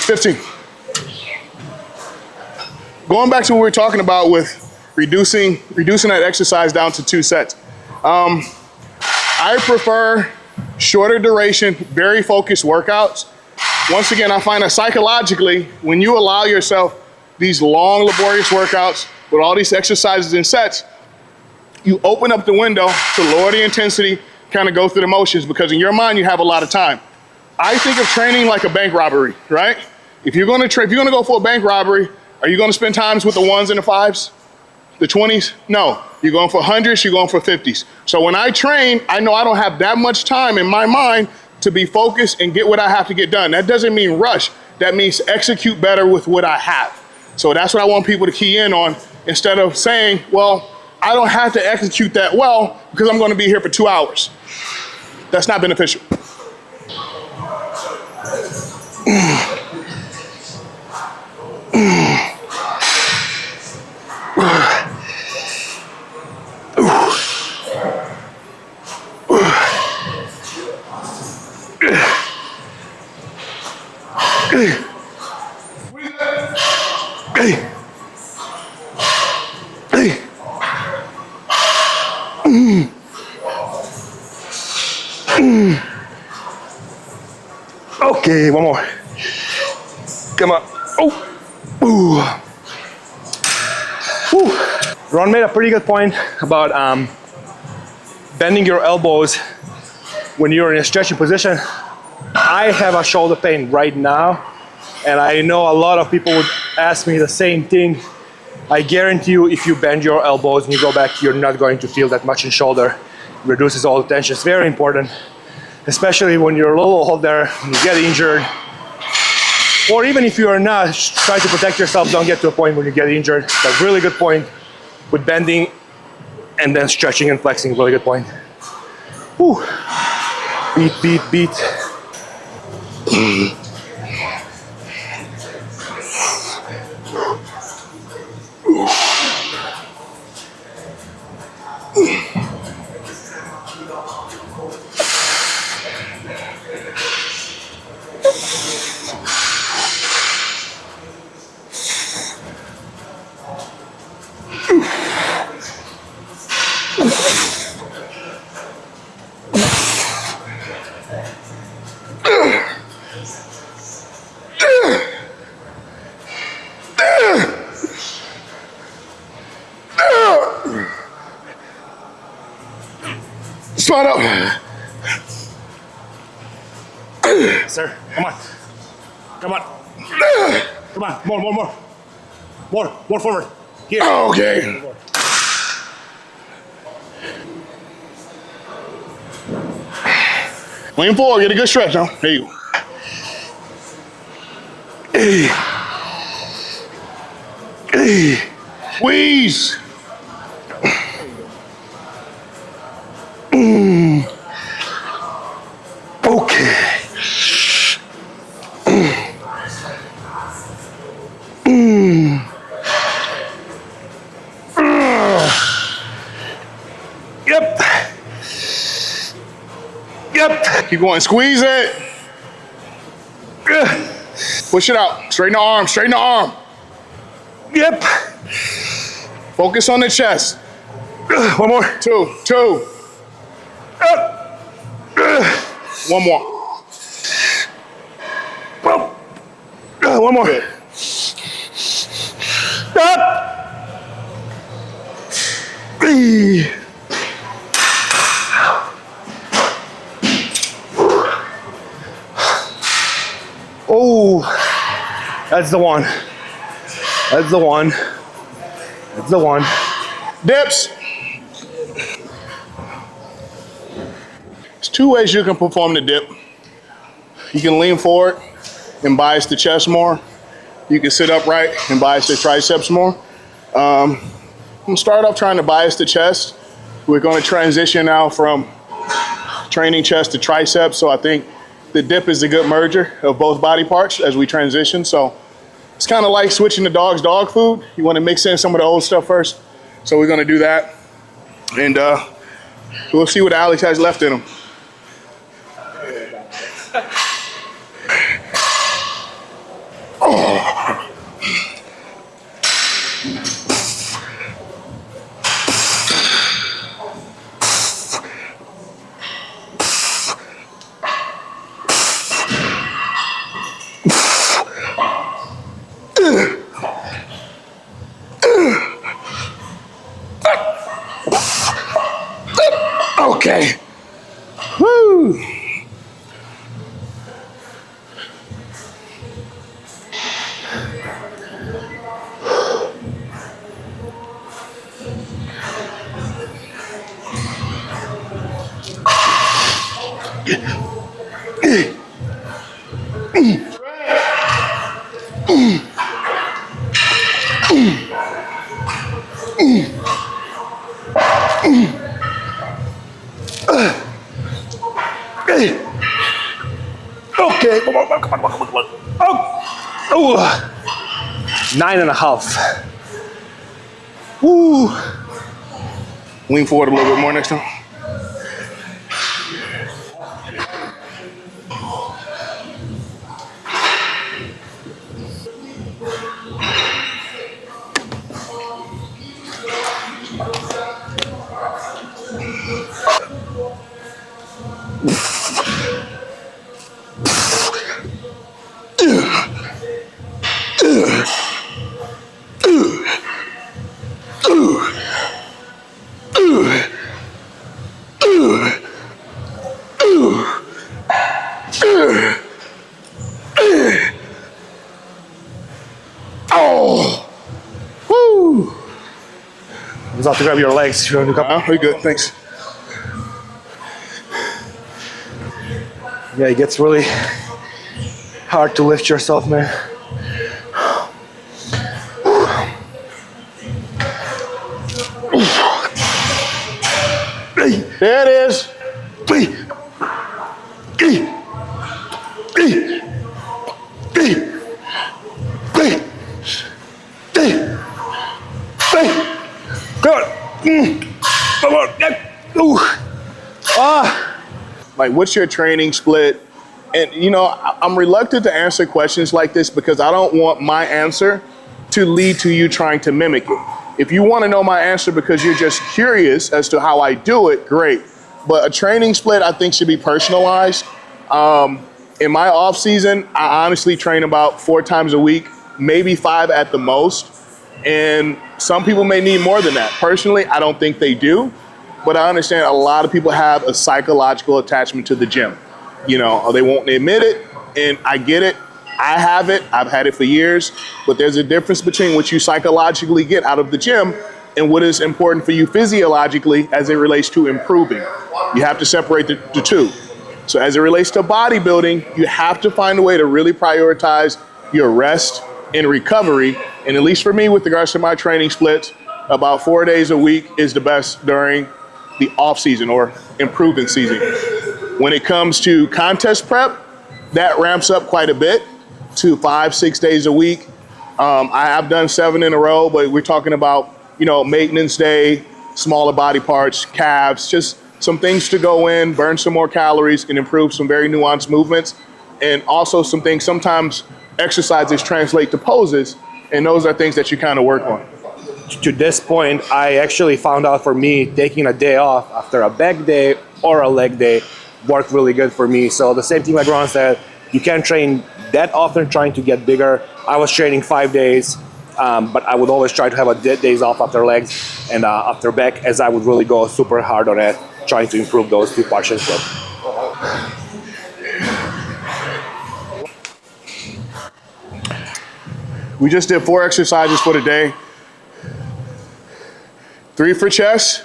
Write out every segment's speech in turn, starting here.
15. Going back to what we were talking about with reducing that exercise down to 2 sets. I prefer shorter duration, very focused workouts. Once again, I find that psychologically, when you allow yourself these long, laborious workouts with all these exercises and sets, you open up the window to lower the intensity, kind of go through the motions, because in your mind, you have a lot of time. I think of training like a bank robbery, right? If you're gonna go for a bank robbery, are you gonna spend times with the 1s and the 5s? The 20s? No, you're going for 100s, you're going for 50s. So when I train, I know I don't have that much time in my mind to be focused and get what I have to get done. That doesn't mean rush. That means execute better with what I have. So that's what I want people to key in on, instead of saying, well, I don't have to execute that well because I'm gonna be here for 2 hours. That's not beneficial. Okay, one more. Come on. Oh. Ooh. Ron made a pretty good point about bending your elbows when you're in a stretching position. I have a shoulder pain right now, and I know a lot of people would ask me the same thing. I guarantee you, if you bend your elbows and you go back, you're not going to feel that much in shoulder. It reduces all the tension. It's very important, especially when you're a little older, when you get injured, or even if you are not, try to protect yourself. Don't get to a point when you get injured. That's a really good point with bending and then stretching and flexing. Really good point. Whew. Beat. Spot up. Sir, come on. Come on. Come on. More forward. Here. Okay. Lean forward, get a good stretch now. There you go. Hey. Squeeze. Okay. Yep. Keep going. Squeeze it. Push it out. Straighten the arm. Straighten the arm. Yep. Focus on the chest. One more. Two. One more. One more. Good. Oh, that's the one. That's the one. That's the one. Dips. There's 2 ways you can perform the dip. You can lean forward and bias the chest more. You can sit upright and bias the triceps more. I'm gonna start off trying to bias the chest. We're gonna transition now from training chest to triceps, so I think the dip is a good merger of both body parts as we transition. So it's kind of like switching the dog's dog food. You want to mix in some of the old stuff first. So we're going to do that. And we'll see what Alex has left in him. Okay. Woo. Okay, come on, come on, come on, come on. Oh. 9.5. Woo. Lean forward a little bit more next time. Oh. Woo. I was about to grab your legs. You want to come? We're good, thanks. Yeah, it gets really hard to lift yourself, man. There it is. Like, what's your training split? And, you know, I'm reluctant to answer questions like this because I don't want my answer to lead to you trying to mimic it. If you want to know my answer because you're just curious as to how I do it, great. But a training split, I think, should be personalized. In my off season, I honestly train about 4 times a week, maybe 5 at the most. And some people may need more than that. Personally, I don't think they do. But I understand a lot of people have a psychological attachment to the gym. You know, they won't admit it, and I get it. I have it. I've had it for years. But there's a difference between what you psychologically get out of the gym and what is important for you physiologically as it relates to improving. You have to separate the two. So as it relates to bodybuilding, you have to find a way to really prioritize your rest and recovery. And at least for me, with regards to my training splits, about 4 days a week is the best during the off season or improving season. When it comes to contest prep, that ramps up quite a bit to 5-6 days a week. I have done 7 in a row, but we're talking about, you know, maintenance day, smaller body parts, calves, just some things to go in, burn some more calories, and improve some very nuanced movements. And also some things, sometimes exercises translate to poses, and those are things that you kind of work on. To this point, I actually found out for me, taking a day off after a back day or a leg day worked really good for me. So the same thing like Ron said, you can't train that often trying to get bigger. I was training 5 days, but I would always try to have a days off after legs and after back, as I would really go super hard on it, trying to improve those 2 portions. We just did 4 exercises for the day. 3 for chest,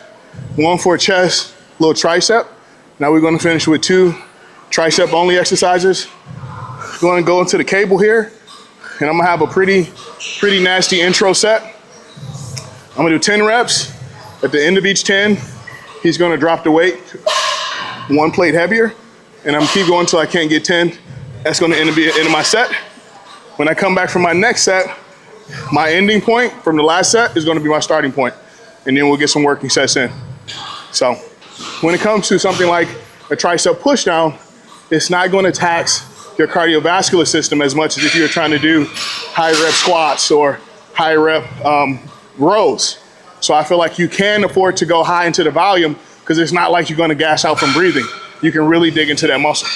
1 for chest, little tricep. Now we're gonna finish with 2 tricep only exercises. We're gonna go into the cable here, and I'm gonna have a pretty nasty intro set. I'm gonna do 10 reps. At the end of each 10, he's gonna drop the weight 1 plate heavier, and I'm gonna keep going until I can't get 10. That's gonna be the end of my set. When I come back from my next set, my ending point from the last set is gonna be my starting point. And then we'll get some working sets in. So when it comes to something like a tricep pushdown, it's not going to tax your cardiovascular system as much as if you're trying to do high rep squats or high rep rows. So I feel like you can afford to go high into the volume because it's not like you're going to gas out from breathing. You can really dig into that muscle.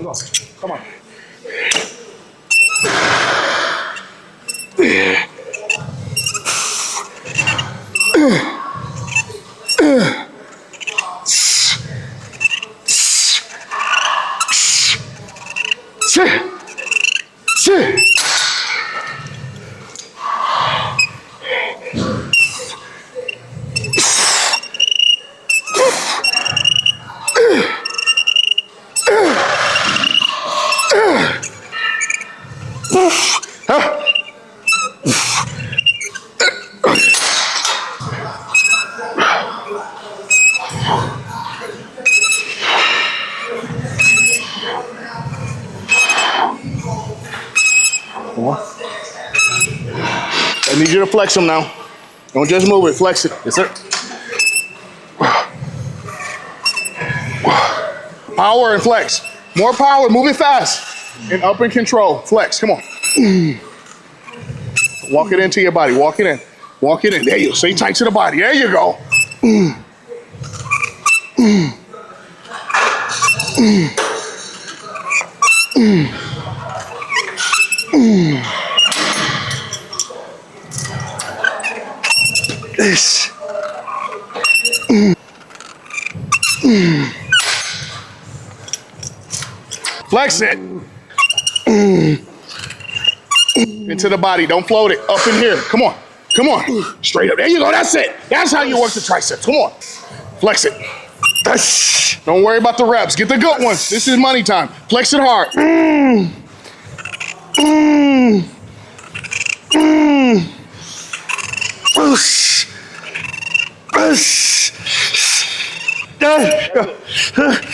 Let's go. Come on. I need you to flex them now. Don't just move it, flex it. Yes, sir. Power and flex. More power, move it fast. And up and control, flex, come on. Walk it into your body, walk it in. Walk it in, there you go, stay tight to the body, there you go. This. Flex it. Into the body, don't float it. Up in here, come on. Come on, straight up, there you go, that's it. That's how you work the triceps, come on. Flex it. Don't worry about the reps, get the good ones. This is money time, flex it hard.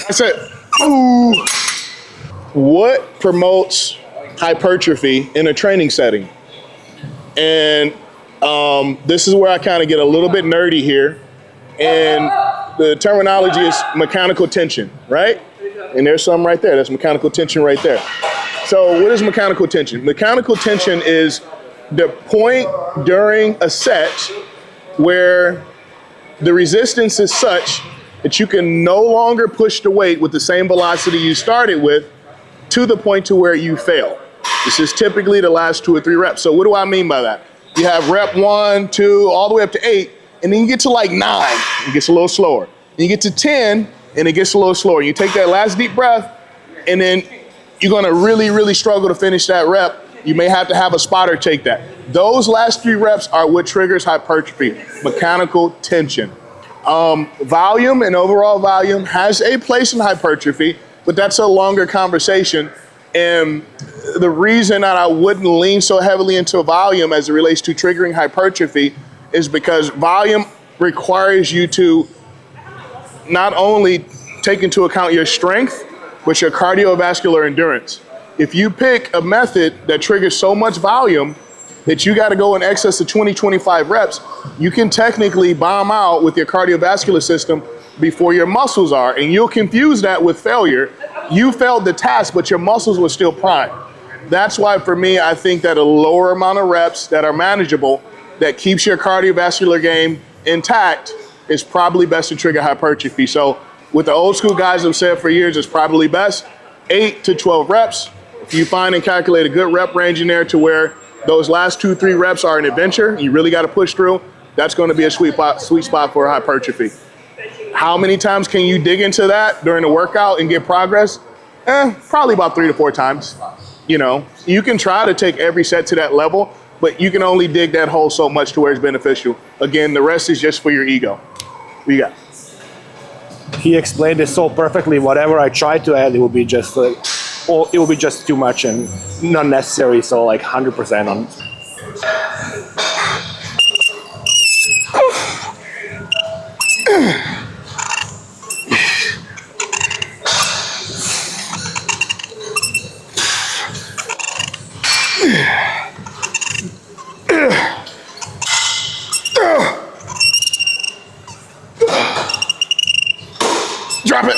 That's it. What promotes hypertrophy in a training setting? And this is where I kind of get a little bit nerdy here. And the terminology is mechanical tension, right? And there's some right there. That's mechanical tension right there. So what is mechanical tension? Mechanical tension is the point during a set where the resistance is such that you can no longer push the weight with the same velocity you started with to the point to where you fail. This is typically the last 2 or 3 reps. So what do I mean by that? You have rep 1, 2, all the way up to 8, and then you get to like 9, it gets a little slower. Then you get to 10, and it gets a little slower. You take that last deep breath, and then you're gonna really, really struggle to finish that rep. You may have to have a spotter take that. Those last 3 reps are what triggers hypertrophy, mechanical tension. Volume and overall volume has a place in hypertrophy, but that's a longer conversation. And the reason that I wouldn't lean so heavily into volume as it relates to triggering hypertrophy is because volume requires you to not only take into account your strength, but your cardiovascular endurance. If you pick a method that triggers so much volume that you got to go in excess of 20, 25 reps, you can technically bomb out with your cardiovascular system before your muscles are, and you'll confuse that with failure. You failed the task, but your muscles were still primed. That's why for me, I think that a lower amount of reps that are manageable, that keeps your cardiovascular game intact, is probably best to trigger hypertrophy. So what the old school guys have said for years is probably best, 8 to 12 reps. If you find and calculate a good rep range in there to where those last 2, 3 reps are an adventure, you really got to push through, that's going to be a sweet spot for hypertrophy. How many times can you dig into that during the workout and get progress? Probably about 3 to 4 times. You know, you can try to take every set to that level, but you can only dig that hole so much to where it's beneficial. Again, the rest is just for your ego. What you got? He explained it so perfectly. Whatever I try to add, it will be just like, or it will be just too much and not necessary. So like 100% on. Drop it.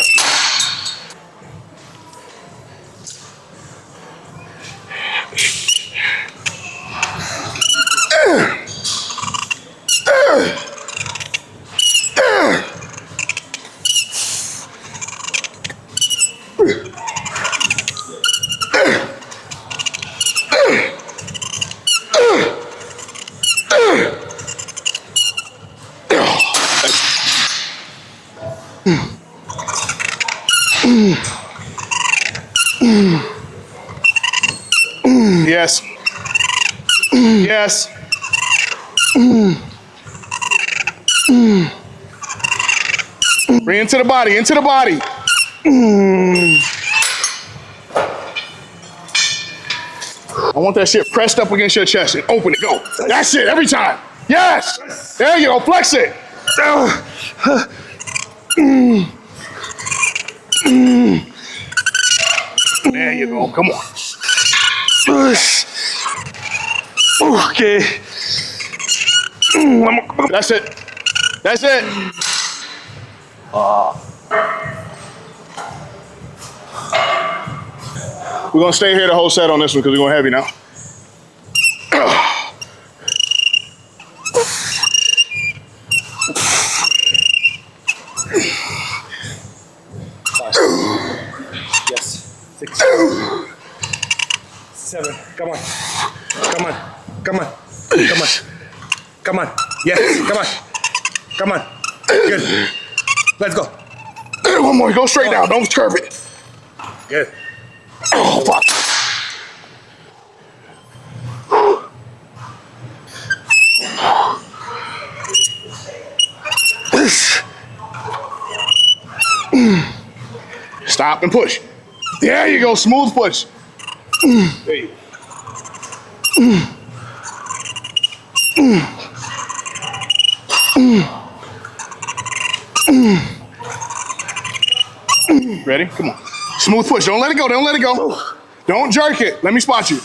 Yes. Bring it into the body, into the body. I want that shit pressed up against your chest and open it, go. That's it, every time. Yes. There you go, flex it. There you go, come on. Okay. That's it. That's it. We're gonna stay here the whole set on this one because we're gonna have you now. Yes. 6, 7. Come on. Come on. Come on. Come on. Come on. Yes. Come on. Come on. Good. Let's go. One more. Go straight down. Don't curve it. Good. Oh, fuck. Stop and push. There you go. Smooth push. There you go. Ready? Come on. Smooth push. Don't let it go. Don't let it go. Don't jerk it. Let me spot you.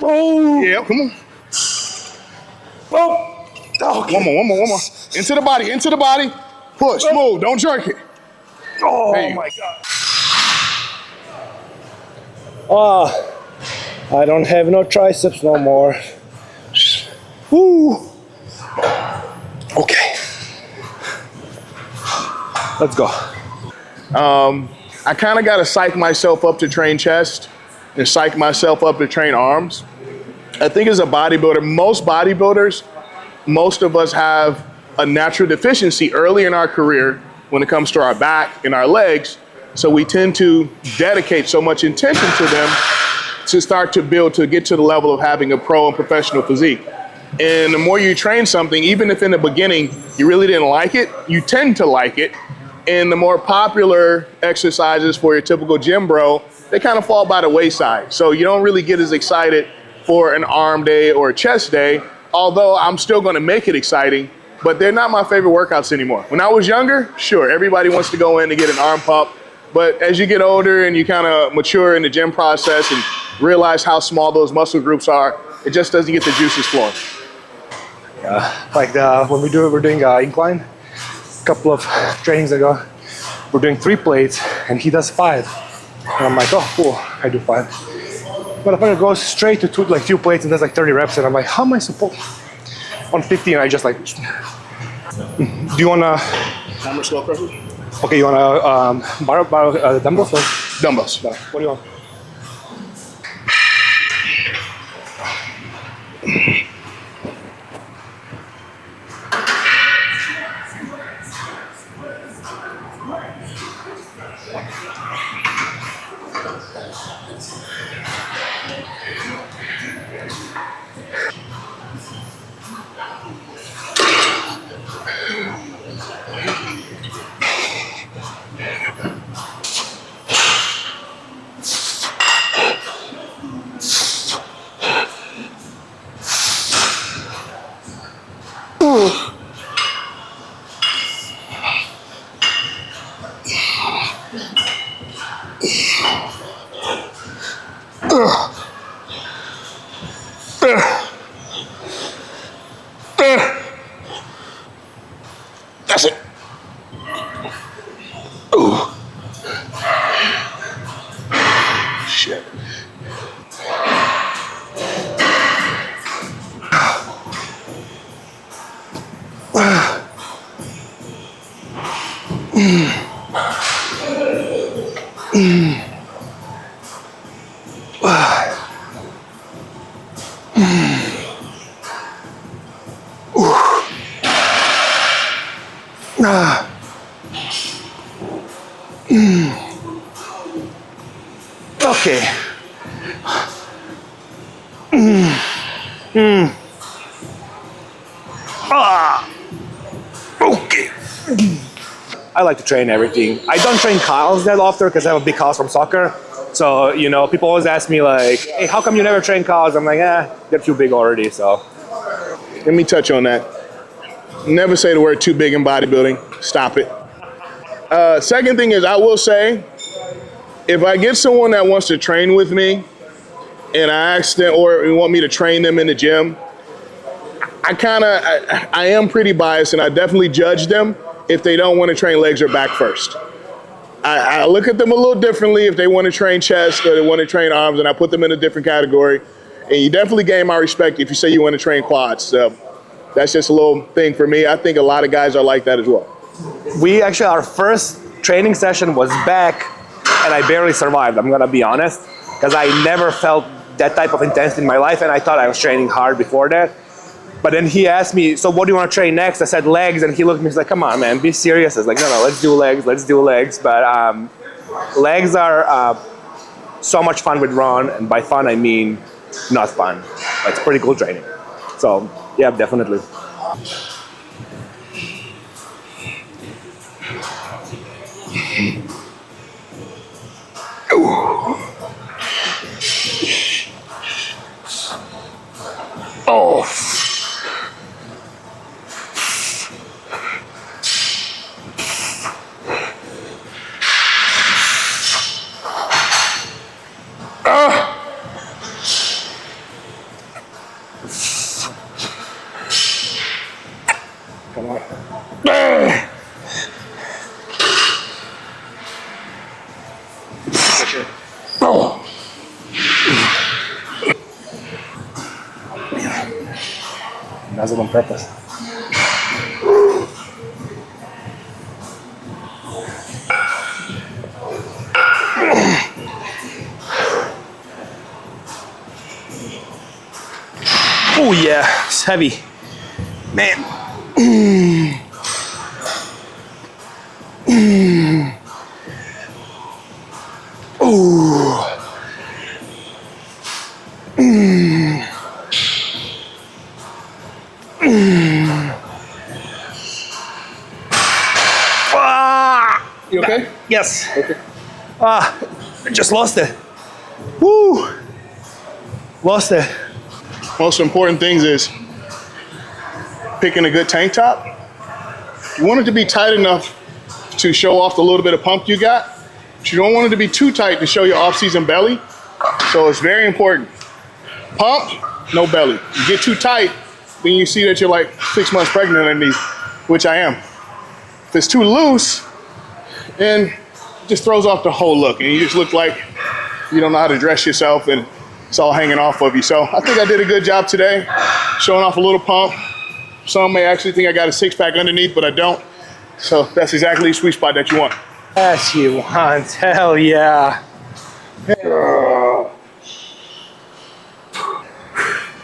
Oh. Yeah, come on. Oh. Okay. One more. Into the body, into the body. Push, move. Don't jerk it. Oh my God. Oh, I don't have no triceps no more. Woo. Okay. Let's go. I kind of got to psych myself up to train chest and psych myself up to train arms. I think as a bodybuilder, most of us have a natural deficiency early in our career when it comes to our back and our legs. So we tend to dedicate so much intention to them to start to build to get to the level of having a pro and professional physique. And the more you train something, even if in the beginning you really didn't like it, you tend to like it. And the more popular exercises for your typical gym bro, they kind of fall by the wayside. So you don't really get as excited for an arm day or a chest day, although I'm still gonna make it exciting, but they're not my favorite workouts anymore. When I was younger, sure, everybody wants to go in to get an arm pump, but as you get older and you kind of mature in the gym process and realize how small those muscle groups are, it just doesn't get the juices flowing. Like when we're doing incline, a couple of trainings ago, we're doing 3 plates and he does 5. And I'm like, oh, cool, I do 5. Motherfucker goes straight to 2 plates and does like 30 reps, and I'm like, how am I supposed? On 15, I just like. Do you wanna? Hammer skull crusher? Okay, you wanna borrow dumbbells? Or? Dumbbells. What do you want? That's it. Ooh. Shit. Okay. Okay. I like to train everything. I don't train cows that often because I have a big house from soccer. So, you know, people always ask me like, hey, how come you never train cows? I'm like, they're too big already, so. Let me touch on that. Never say the word too big in bodybuilding. Stop it. Second thing is, I will say, if I get someone that wants to train with me and I ask them, or want me to train them in the gym, I am pretty biased and I definitely judge them if they don't want to train legs or back first. I look at them a little differently if they want to train chest or they want to train arms, and I put them in a different category. And you definitely gain my respect if you say you want to train quads. So that's just a little thing for me. I think a lot of guys are like that as well. We actually, our first training session was back, and I barely survived, I'm gonna be honest, because I never felt that type of intensity in my life, and I thought I was training hard before that. But then he asked me, so what do you want to train next? I said legs, and he looked at me, he's like, come on, man, be serious. I was like, no, let's do legs. But legs are so much fun with Ron, and by fun, I mean not fun. It's pretty cool training. So, yeah, definitely. Oh. Come on. Oh. That's it on purpose. Oh yeah, it's heavy. Man. Ooh. You okay? Yes. Okay. I just lost it. Woo. Lost it. Most important things is picking a good tank top. You want it to be tight enough to show off the little bit of pump you got, but you don't want it to be too tight to show your off-season belly. So it's very important. Pump, no belly. You get too tight, then you see that you're like 6 months pregnant underneath, which I am. If it's too loose, then it just throws off the whole look, and you just look like you don't know how to dress yourself, and it's all hanging off of you. So I think I did a good job today, showing off a little pump. Some may actually think I got a six-pack underneath, but I don't. So that's exactly the sweet spot that you want. Yes, you want. Hell yeah.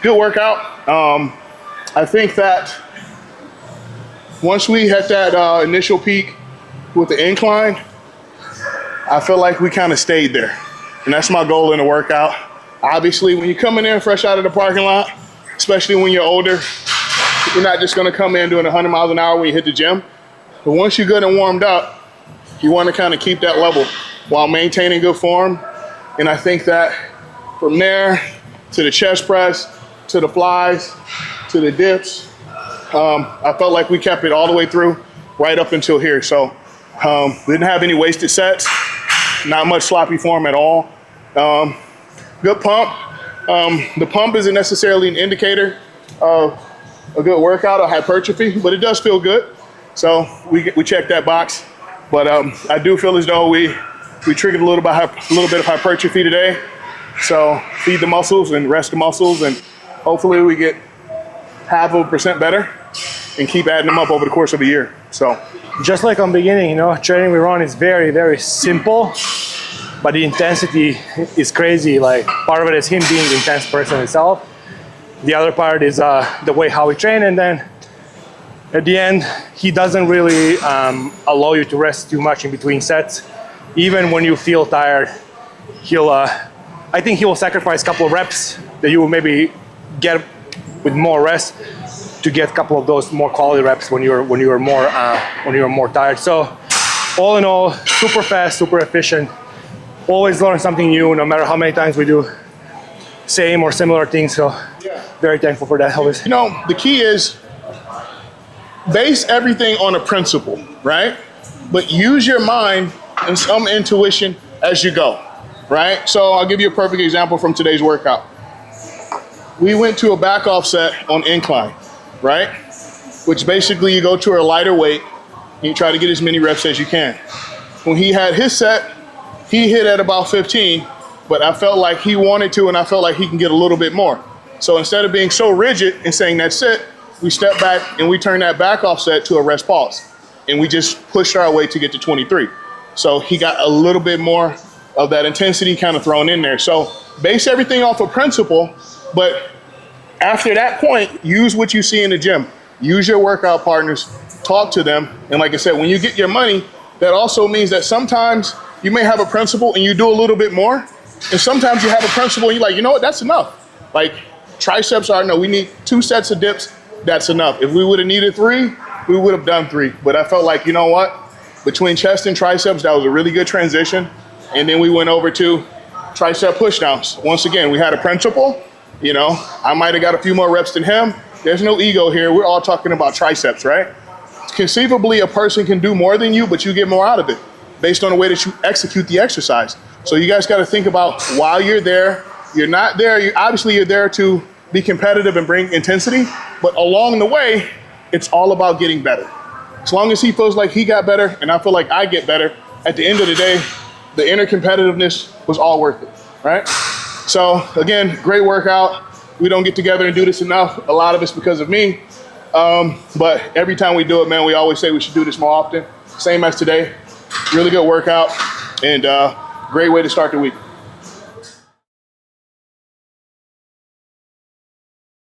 Good workout. I think that once we hit that initial peak with the incline, I feel like we kind of stayed there. And that's my goal in the workout. Obviously, when you come in there fresh out of the parking lot, especially when you're older, you're not just gonna come in doing 100 miles an hour when you hit the gym. But once you're good and warmed up, you wanna kind of keep that level while maintaining good form. And I think that from there to the chest press, to the flies, to the dips, I felt like we kept it all the way through, right up until here. So didn't have any wasted sets, not much sloppy form at all. Good pump. The pump isn't necessarily an indicator of a good workout or hypertrophy, but it does feel good. So we checked that box. But I do feel as though we triggered a little bit of hypertrophy today. So feed the muscles and rest the muscles, and hopefully we get 0.5% better and keep adding them up over the course of a year. So just like on the beginning, you know, training with Ron is very, very simple, but the intensity is crazy. Like part of it is him being the intense person himself. The other part is the way how we train, and then at the end, he doesn't really allow you to rest too much in between sets. Even when you feel tired, I think he will sacrifice a couple of reps that you will maybe get with more rest to get a couple of those more quality reps when you're more tired. So all in all, super fast, super efficient. Always learn something new, no matter how many times we do same or similar things. So very thankful for that, always. You know, the key is base everything on a principle, right? But use your mind and some intuition as you go, right? So I'll give you a perfect example from today's workout. We went to a back off set on incline, right? Which basically you go to a lighter weight and you try to get as many reps as you can. When he had his set, he hit at about 15, but I felt like he wanted to, and I felt like he can get a little bit more. So instead of being so rigid and saying that's it, we stepped back and we turned that back off set to a rest pause. And we just pushed our way to get to 23. So he got a little bit more of that intensity kind of thrown in there. So base everything off of principle, but after that point, use what you see in the gym. Use your workout partners, talk to them. And like I said, when you get your money, that also means that sometimes you may have a principle and you do a little bit more. And sometimes you have a principle and you're like, you know what, that's enough. Like triceps are, no, we need 2 sets of dips, that's enough. If we would have needed 3, we would have done 3. But I felt like, you know what, between chest and triceps, that was a really good transition. And then we went over to tricep pushdowns. Once again, we had a principle. You know, I might have got a few more reps than him. There's no ego here. We're all talking about triceps, right? Conceivably, a person can do more than you, but you get more out of it based on the way that you execute the exercise. So you guys got to think about while you're there, you're not there. You're there to be competitive and bring intensity, but along the way, it's all about getting better. As long as he feels like he got better and I feel like I get better, at the end of the day, the inner competitiveness was all worth it, right? So again, great workout. We don't get together and do this enough. A lot of it's because of me. But every time we do it, man, we always say we should do this more often. Same as today. Really good workout and great way to start the week.